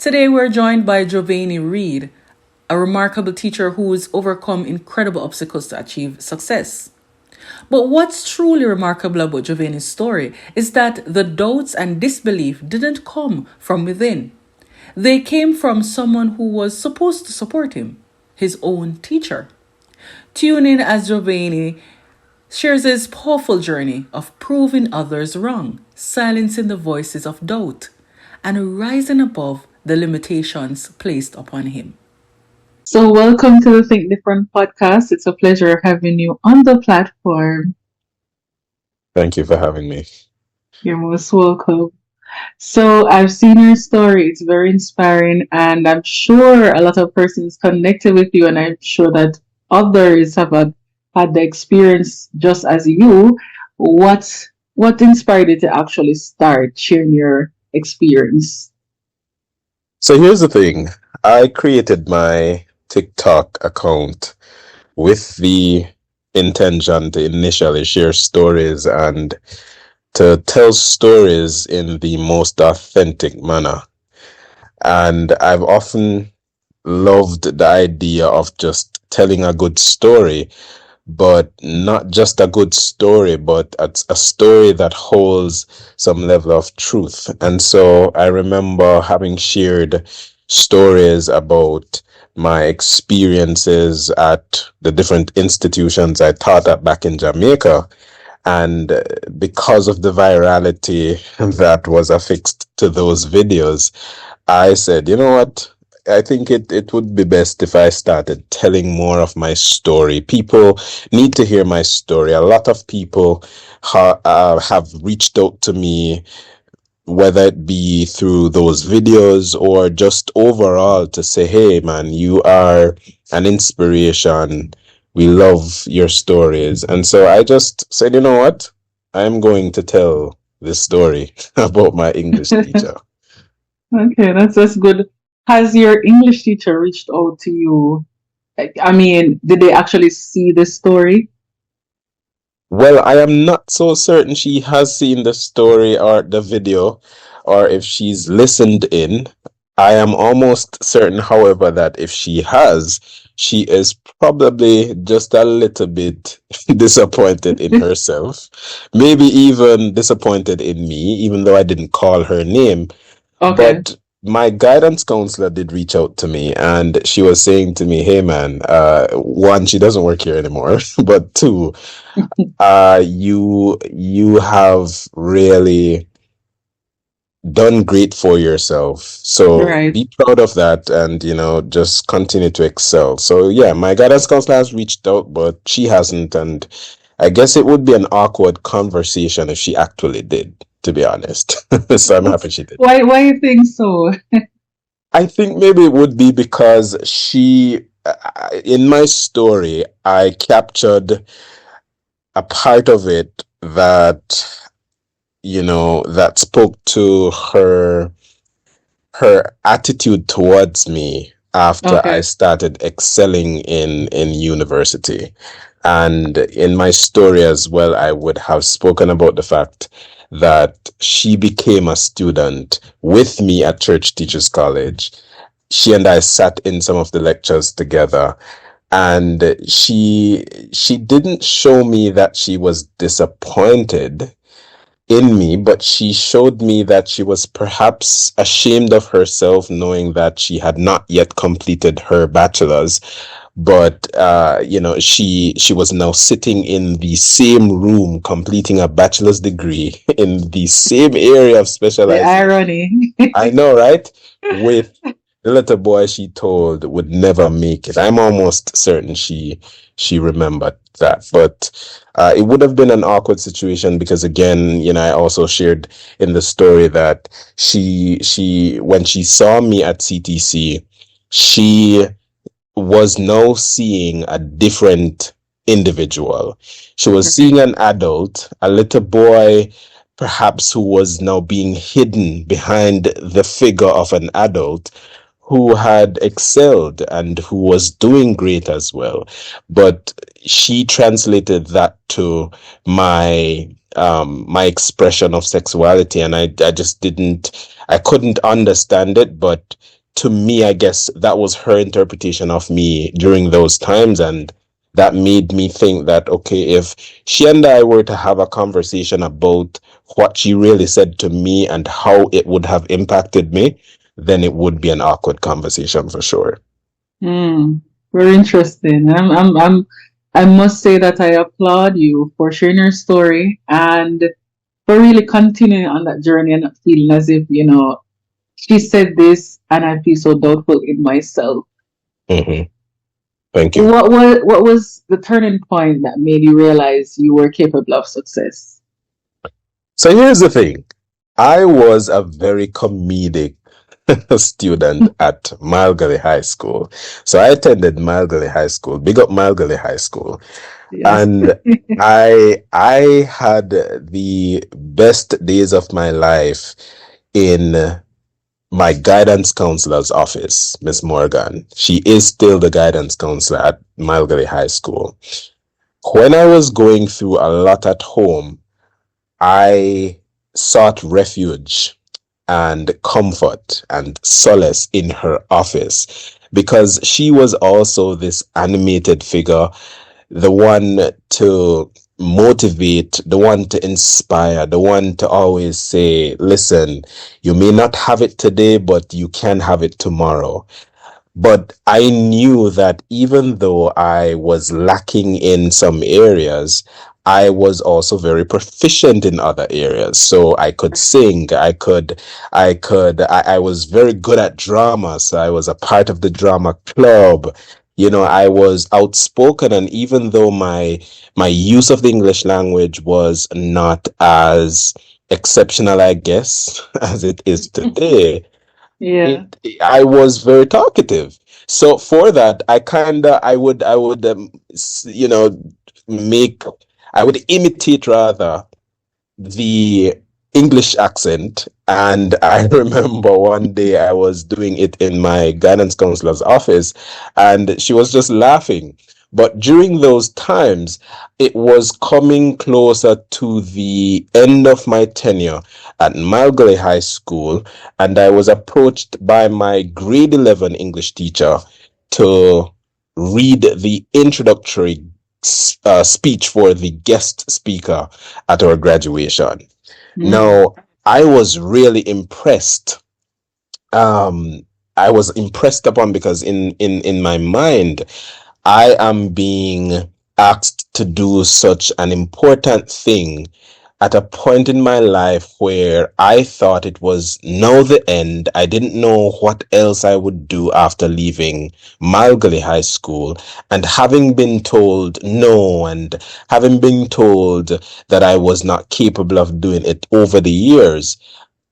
Today we're joined by Jovaine Reid, a remarkable teacher who's overcome incredible obstacles to achieve success. But what's truly remarkable about Jovaine's story is that the doubts and disbelief didn't come from within. They came from someone who was supposed to support him, his own teacher. Tune in as Jovaine shares his powerful journey of proving others wrong, silencing the voices of doubt, and rising above the limitations placed upon him. So, welcome to the Think Different podcast. It's a pleasure having you on the platform. Thank you for having me. You're most welcome. So, I've seen your story. It's very inspiring, and I'm sure a lot of persons connected with you, and I'm sure that others have had the experience just as you. What what inspired you to actually start sharing your experience? So here's the thing. I created my TikTok account with the intention to initially share stories and to tell stories in the most authentic manner. And I've often loved the idea of just telling a good story, but not just a good story, but a story that holds some level of truth. And so I remember having shared stories about my experiences at the different institutions I taught at back in Jamaica. And because of the virality that was affixed to those videos, I said, you know what? I think it would be best if I started telling more of my story. People need to hear my story. A lot of people have reached out to me, whether it be through those videos or just overall to say, hey, man, you are an inspiration. We love your stories. And so I just said, you know what? I'm going to tell this story about my English teacher. Okay, that's good. Has your English teacher reached out to you? I mean, did they actually see this story? Well, I am not so certain she has seen the story or the video, or if she's listened in. I am almost certain, however, that if she has, she is probably just a little bit disappointed in herself. Maybe even disappointed in me, even though I didn't call her name. Okay. But my guidance counselor did reach out to me, and she was saying to me, hey man, one, she doesn't work here anymore, but two, you have really done great for yourself. So Right. be proud of that, and just continue to excel. So yeah, my guidance counselor has reached out, but she hasn't, and I guess it would be an awkward conversation if she actually did, to be honest. So I'm happy she did. Why you think so? I think maybe it would be because in my story, I captured a part of it that spoke to her attitude towards me after I Okay. started excelling in university. And in my story as well, I would have spoken about the fact that she became a student with me at Church Teachers College. She and I sat in some of the lectures together, and she didn't show me that she was disappointed in me, but she showed me that she was perhaps ashamed of herself, knowing that she had not yet completed her bachelor's. But she was now sitting in the same room, completing a bachelor's degree in the same area of The specialization. irony. I know, right? With the little boy she told would never make it. I'm almost certain she remembered that. But it would have been an awkward situation because again, I also shared in the story that she when she saw me at CTC, she was now seeing a different individual. She was seeing an adult, a little boy, perhaps who was now being hidden behind the figure of an adult who had excelled and who was doing great as well. But she translated that to my expression of sexuality, and I just didn't, I couldn't understand it. But to me, I guess that was her interpretation of me during those times, and that made me think that, okay, if she and I were to have a conversation about what she really said to me and how it would have impacted me, then it would be an awkward conversation for sure. Mm, very interesting. I must say that I applaud you for sharing your story and for really continuing on that journey and not feeling as if, she said this and I feel so doubtful in myself. Hmm. Thank you. What was the turning point that made you realize you were capable of success? So here's the thing. I was a very comedic student at Malgally High School. So I attended Malgally High School, big up Malgally High School. Yes. And I had the best days of my life in my guidance counselor's office, Miss Morgan. She is still the guidance counselor at Malgally High School. When I was going through a lot at home, I sought refuge and comfort and solace in her office because she was also this animated figure, the one to motivate, the one to inspire, the one to always say, listen, you may not have it today, but you can have it tomorrow. But I knew that even though I was lacking in some areas, I was also very proficient in other areas. So I could sing, I was very good at drama. So I was a part of the drama club. I was outspoken, and even though my use of the English language was not as exceptional, I guess, as it is today, Yeah. I was very talkative. So for that, I would make I would imitate rather the English accent. And I remember one day I was doing it in my guidance counselor's office, and she was just laughing. But during those times, it was coming closer to the end of my tenure at Malgally High School, and I was approached by my grade 11 English teacher to read the introductory speech for the guest speaker at our graduation. Mm. Now, I was really impressed. Um, I was impressed upon because in my mind, I am being asked to do such an important thing at a point in my life where I thought it was now the end. I didn't know what else I would do after leaving Malgally High School. And having been told no, and having been told that I was not capable of doing it over the years,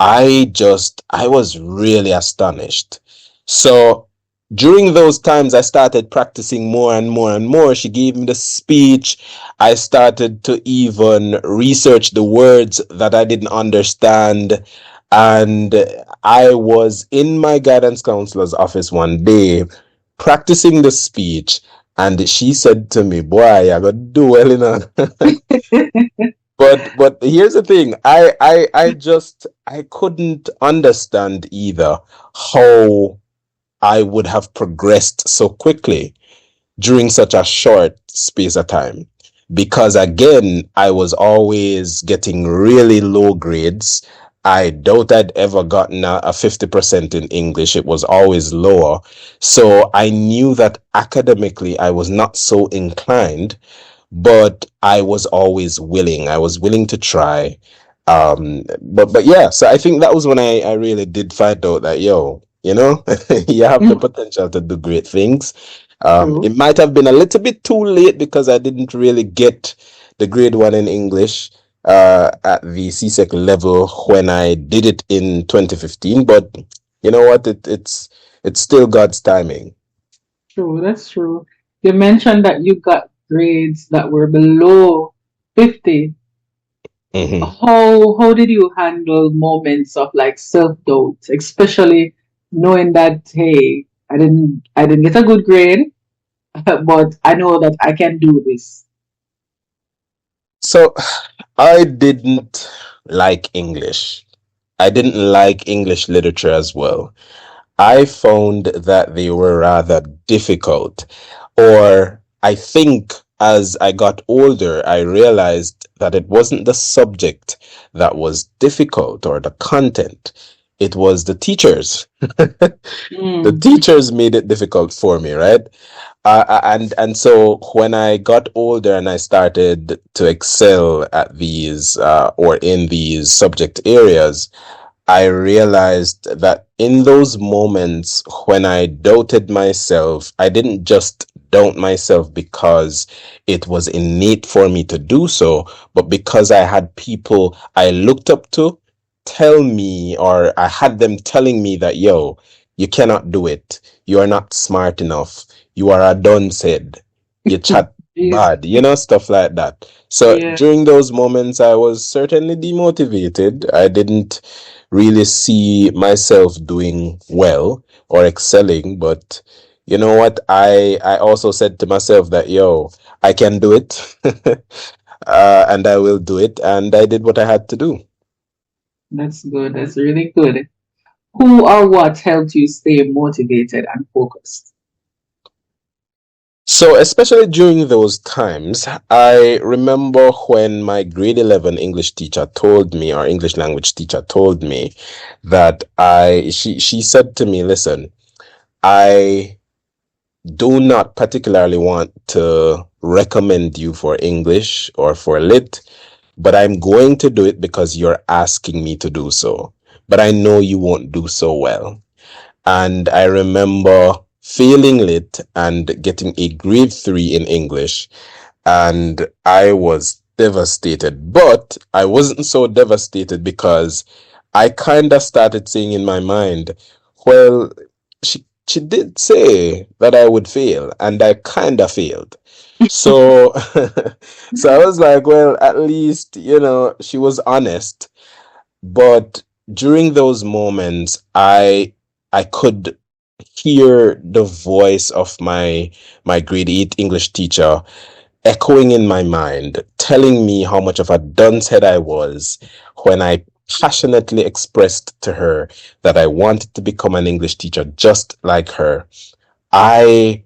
I was really astonished. So during those times, I started practicing more and more and more. She gave me the speech. I started to even research the words that I didn't understand. And I was in my guidance counselor's office one day practicing the speech. And she said to me, boy, I got to do well enough. But here's the thing. I couldn't understand either how I would have progressed so quickly during such a short space of time. Because again, I was always getting really low grades. I doubt I'd ever gotten a 50% in English. It was always lower. So I knew that academically I was not so inclined, but I was always willing. I was willing to try. But yeah, so I think that was when I really did find out that, you have the Mm. potential to do great things. True. It might have been a little bit too late because I didn't really get the grade one in English at the CSEC level when I did it in 2015. But you know what? It's still God's timing. True. That's true. You mentioned that you got grades that were below 50. Hmm. How did you handle moments of like self-doubt, especially knowing that, hey, I didn't get a good grade, but I know that I can do this. So I didn't like English. I didn't like English literature as well. I found that they were rather difficult. Or I think as I got older, I realized that it wasn't the subject that was difficult or the content, it was the teachers. The Mm. teachers made it difficult for me, right? And so when I got older and I started to excel at these or in these subject areas, I realized that in those moments when I doubted myself, I didn't just doubt myself because it was innate for me to do so, but because I had people I looked up to tell me, or I had them telling me that, yo, you cannot do it. You are not smart enough. You are a dunce head. You chat Jeez. bad, stuff like that. So Yeah, during those moments, I was certainly demotivated. I didn't really see myself doing well or excelling, but you know what? I also said to myself that, yo, I can do it. And I will do it, and I did what I had to do. that's good. That's really good. Who or what helped you stay motivated and focused? So, especially during those times, I remember when my grade 11 English teacher told me, or English language teacher told me, that she said to me, listen, I do not particularly want to recommend you for English or for lit, but I'm going to do it because you're asking me to do so. But I know you won't do so well. And I remember failing lit and getting a grade 3 in English, and I was devastated. But I wasn't so devastated because I kind of started saying in my mind, well, she did say that I would fail, and I kind of failed. So so I was like, well, at least, she was honest. But during those moments, I could hear the voice of my grade 8 English teacher echoing in my mind, telling me how much of a dunce head I was when I passionately expressed to her that I wanted to become an English teacher just like her. I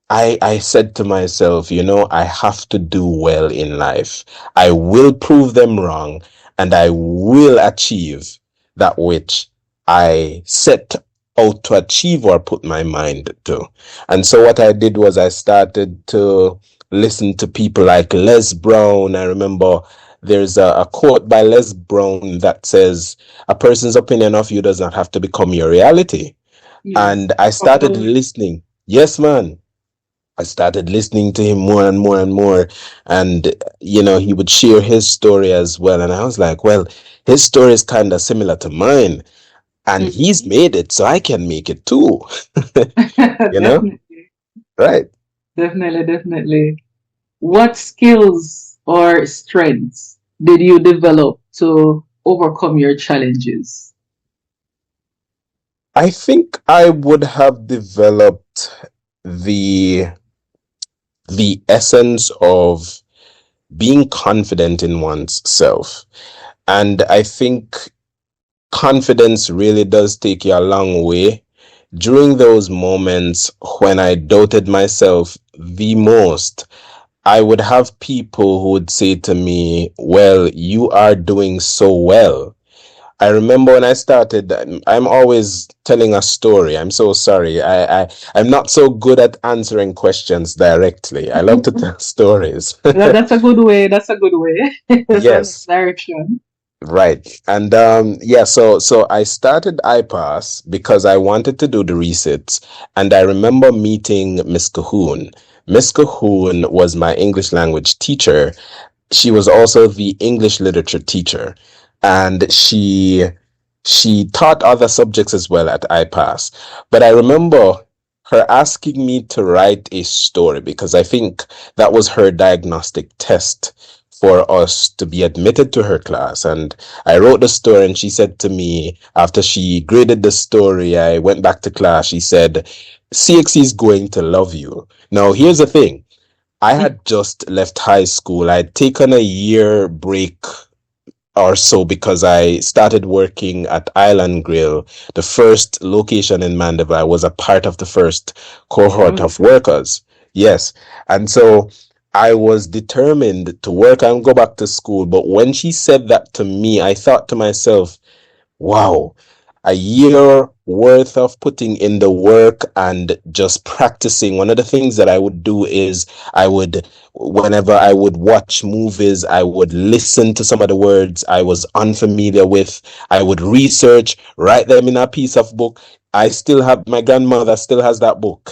I said to myself, I have to do well in life. I will prove them wrong, and I will achieve that which I set out to achieve or put my mind to. And so what I did was I started to listen to people like Les Brown. I remember there's a quote by Les Brown that says, a person's opinion of you does not have to become your reality. Yes, And I started absolutely. listening. Yes, man. I started listening to him more and more and more. And, he would share his story as well. And I was like, well, his story is kind of similar to mine. And he's Mhm. made it, so I can make it too. you know? Definitely, Right. definitely, definitely. What skills or strengths did you develop to overcome your challenges? I think I would have developed the the essence of being confident in one's self. And I think confidence really does take you a long way. During those moments when I doubted myself the most, I would have people who would say to me, well, you are doing so well. I remember when I started, I'm always telling a story. I'm so sorry. I'm not so good at answering questions directly. I love to tell stories. That's a good way. That's a good way. That's a Yes. direction. Right. And yeah, so I started iPass because I wanted to do the resits, and I remember meeting Miss Cahoon. Miss Cahoon was my English language teacher. She was also the English literature teacher, and she taught other subjects as well at iPass. But I remember her asking me to write a story because I think that was her diagnostic test for us to be admitted to her class. And I wrote the story, and she said to me, after she graded the story, I went back to class. She said, CXC is going to love you. Now, here's the thing. I had just left high school. I'd taken a year break or so because I started working at Island Grill, the first location in Mandeville. I was a part of the first cohort Wow. of workers. Yes. And so I was determined to work and go back to school. But when she said that to me, I thought to myself, wow, a year worth of putting in the work and just practicing. One of the things that I would do is whenever I would watch movies, I would listen to some of the words I was unfamiliar with. I would research, write them in a piece of book. I still have, my grandmother still has that book,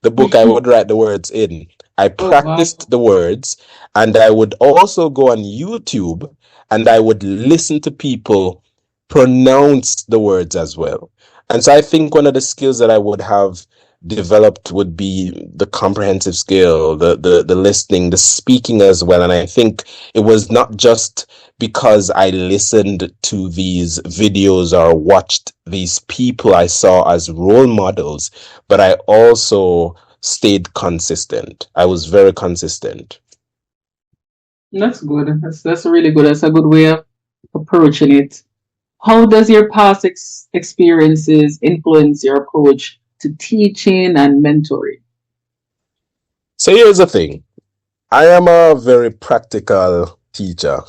the book I would write the words in. I Oh, wow. practiced the words, and I would also go on YouTube and I would listen to people pronounce the words as well. And so I think one of the skills that I would have developed would be the comprehensive skill, the listening, the speaking as well. And I think it was not just because I listened to these videos or watched these people I saw as role models, but I also stayed consistent. I was very consistent. That's good. That's really good. That's a good way of approaching it. How does your past experiences influence your approach to teaching and mentoring? So here's the thing. I am a very practical teacher.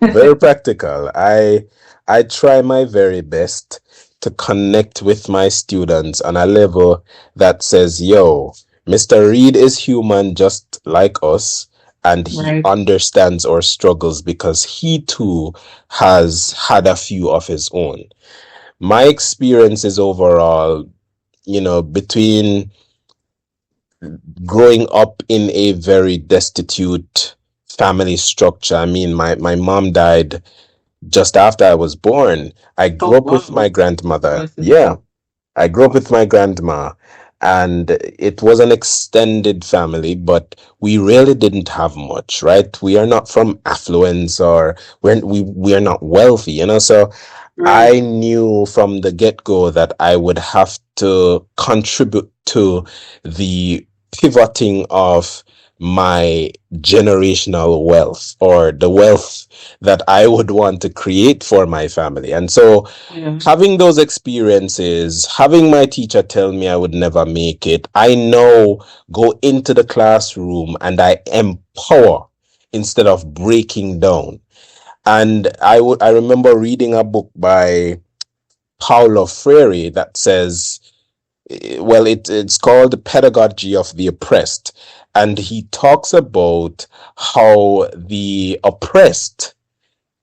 Very practical. I try my very best to connect with my students on a level that says, yo, Mr. Reid is human just like us, and he Right. understands our struggles because he too has had a few of his own. My experiences overall, between growing up in a very destitute family structure. I mean, my mom died just after I was born. I Oh, grew up with wow. my grandmother. Blessings. Yeah, I grew up with my grandma, and it was an extended family, but we really didn't have much, right? We are not from affluence, or we are not wealthy, so Right. I knew from the get-go that I would have to contribute to the pivoting of my generational wealth, or the wealth that I would want to create for my family. And so Yeah. having those experiences, having my teacher tell me I would never make it, I know go into the classroom and I empower instead of breaking down. And I remember reading a book by Paulo Freire that says, well, it's called The Pedagogy of the Oppressed. And he talks about how the oppressed,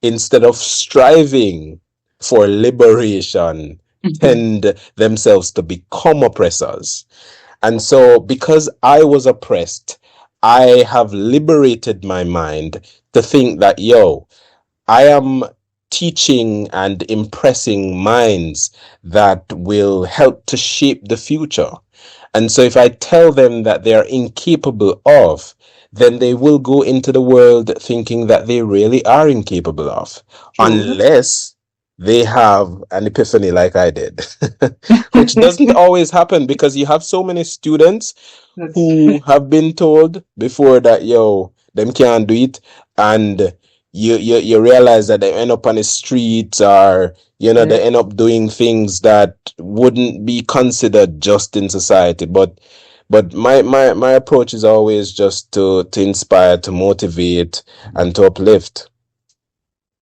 instead of striving for liberation, tend themselves to become oppressors. And so, because I was oppressed, I have liberated my mind to think that, yo, I am teaching and impressing minds that will help to shape the future. And so if I tell them that they are incapable of, then they will go into the world thinking that they really are incapable of, True. unless they have an epiphany like I did, which doesn't always happen because you have so many students That's who have been told before that, yo, them can't do it, and you realize that they end up on the streets, or yeah. they end up doing things that wouldn't be considered just in society. But my approach is always just to inspire, to motivate, and to uplift.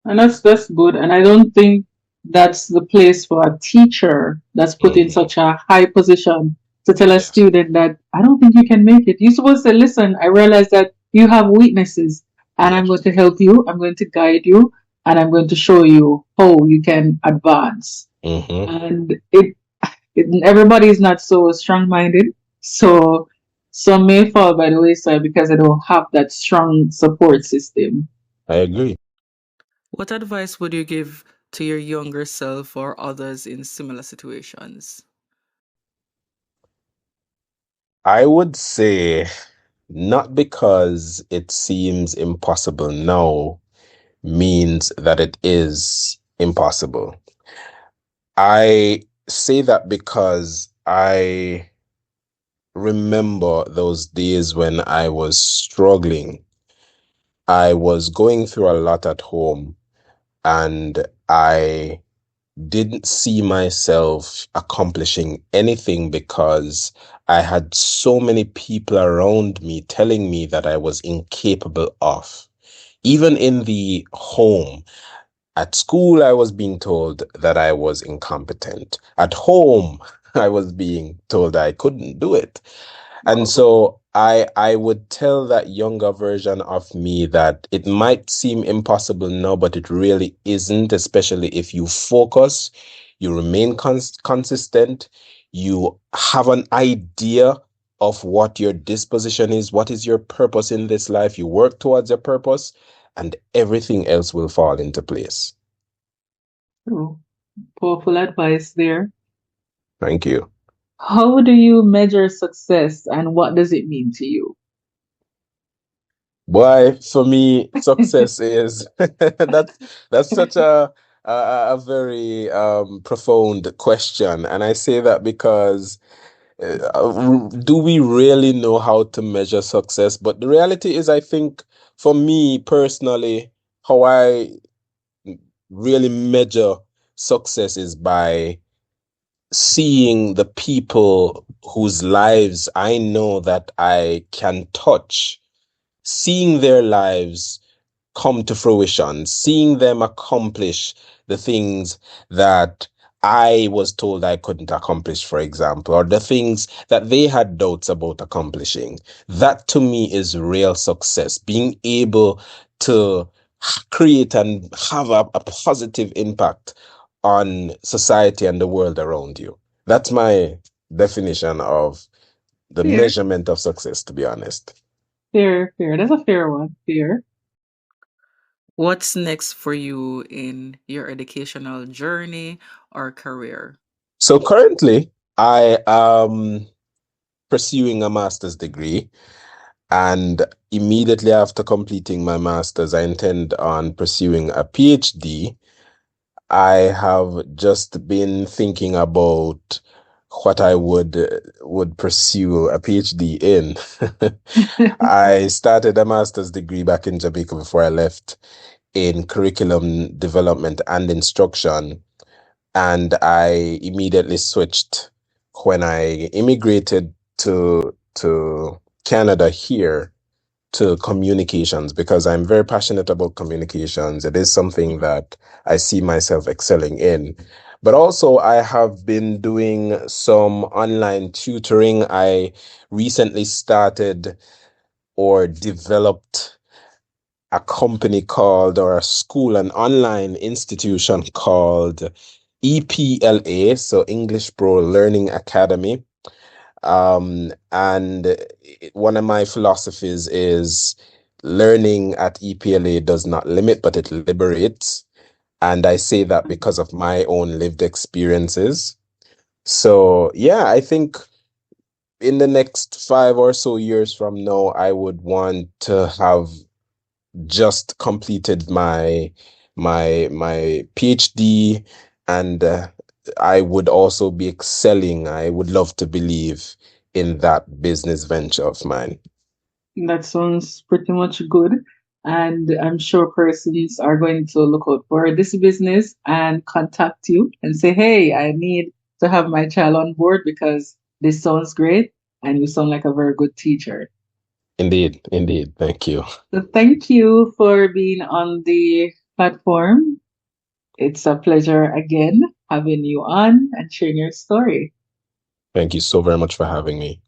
And that's good. And I don't think that's the place for a teacher that's put in Hmm. such a high position to tell a Yes. student that I don't think you can make it. You're supposed to listen. I realize that you have weaknesses, and I'm going Yes. to help you. I'm going to guide you, and I'm going to show you how you can advance. Hmm. And everybody is not so strong minded. So some may fall by the wayside because they don't have that strong support system. I agree. What advice would you give to your younger self or others in similar situations? I would say not because it seems impossible now means that it is impossible. I say that because I remember those days when I was struggling. I was going through a lot at home, and I didn't see myself accomplishing anything because I had so many people around me telling me that I was incapable of. Even in the home, at school, I was being told that I was incompetent. At home, I was being told I couldn't do it. And so I would tell that younger version of me that it might seem impossible now, but it really isn't, especially if you focus, you remain consistent, you have an idea of what your disposition is, what is your purpose in this life, you work towards your purpose, and everything else will fall into place. Oh, powerful advice there. Thank you. How do you measure success and what does it mean to you? Boy, for me, success is that's such a very profound question, and I say that because do we really know how to measure success? But the reality is, I think for me personally, how I really measure success is by seeing the people whose lives I know that I can touch, seeing their lives come to fruition, seeing them accomplish the things that I was told I couldn't accomplish, for example, or the things that they had doubts about accomplishing. That to me is real success, being able to create and have a positive impact on society and the world around you. That's my definition of the Fair, measurement of success, to be honest. fair, fair. That's a fair one. Fair. What's next for you in your educational journey or career? So currently, I am pursuing a master's degree, and immediately after completing my master's, I intend on pursuing a PhD. I have just been thinking about what I would pursue a PhD in. I started a master's degree back in Jamaica before I left in curriculum development and instruction, and I immediately switched when I immigrated to Canada here to communications because I'm very passionate about communications. It is something that I see myself excelling in. But also, I have been doing some online tutoring. I recently started or developed a company called, or a school, an online institution called EPLA, so English Pro Learning Academy. And one of my philosophies is learning at EPLA does not limit, but it liberates. And I say that because of my own lived experiences. So, yeah, I think in the next 5 or so years from now, I would want to have just completed my PhD, and I would also be excelling. I would love to believe in that business venture of mine. That sounds pretty much good. And I'm sure persons are going to look out for this business and contact you and say, hey, I need to have my child on board because this sounds great and you sound like a very good teacher. Indeed, indeed. Thank you. So thank you for being on the platform. It's a pleasure again having you on and sharing your story. Thank you so very much for having me.